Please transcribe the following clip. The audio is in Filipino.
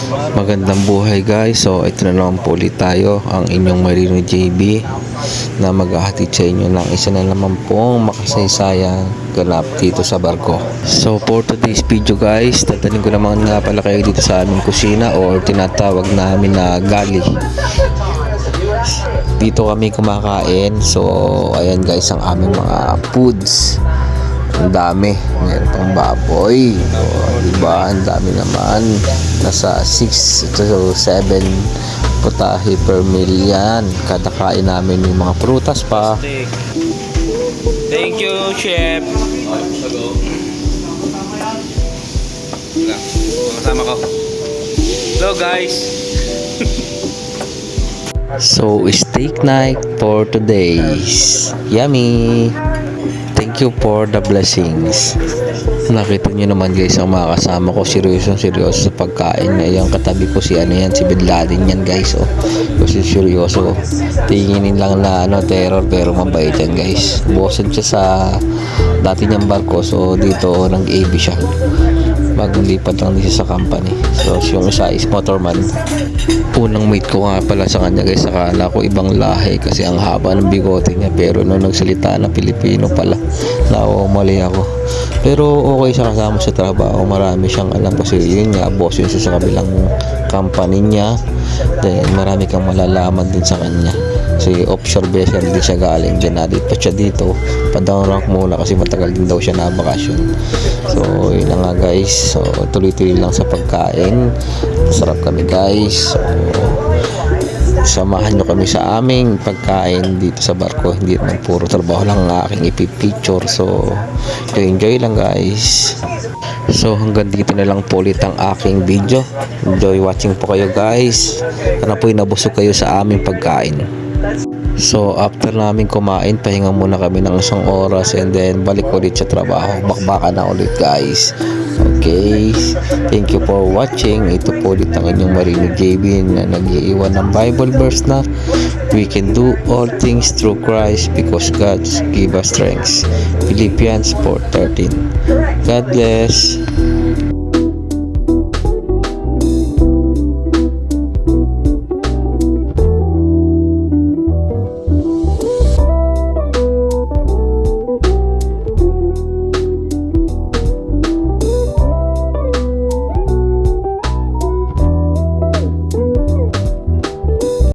Magandang buhay guys. So ito na naman po ulit tayo, ang inyong Marino JB, na maghahatid sa inyo ng isa na naman pong makasaysayang ganap dito sa barko. So for today's video guys, tatanin ko naman nga pala kayo dito sa aming kusina, or tinatawag namin na gali. Dito kami kumakain. So ayan guys ang aming mga foods. Ang dami, meron pang baboy, diba? Ang dami naman, nasa 6 to 7 putahe per meal yan. Kada kain namin yung mga prutas pa. Thank you, chef. Kasama ko. Hello guys. So steak night for today's. Yummy. Thank you for the blessings. Nakita nyo naman guys ang mga kasama ko, seryoso sa pagkain. Yung katabi ko si si Bin Laden yan guys. Kasi seryoso, tinginin lang na terror, pero mabait yan guys. Bosan siya sa dati niyang barko, so dito nag-AB siya. Bagong lipat lang din siya sa company. So yung isa is motorman. Unang meet ko nga pala sa kanya guys, akala ko ibang lahi kasi ang haba ng bigote niya, pero nung nagsalita na Pilipino pala, mali ako. Pero okay siya kasama sa trabaho, marami siyang alam kasi yun nga, boss yun siya sa kabilang company niya. Then marami kang malalaman din sa kanya kasi offshore vessel din siya galing, din natin pa siya dito, pa-down rank muna kasi matagal din daw siya na bakasyon. So yun na nga guys, so tuloy-tuloy lang sa pagkain, sarap kami guys. So samahan nyo kami sa aming pagkain dito sa barko, hindi naman puro trabaho lang ang aking ipipicture. So enjoy lang guys. So hanggang dito na lang po ulit ang aking video. Enjoy watching po kayo guys. Sana po'y nabusog kayo sa aming pagkain. So after namin kumain, pahinga muna kami ng 1 oras, and then balik ulit sa trabaho. Bakbakan na ulit guys. Okay, thank you for watching. Ito po ulit ang inyong Marino JB na nag-iiwan ng Bible verse na we can do all things through Christ because God give us strength. Philippians 4:13. God bless.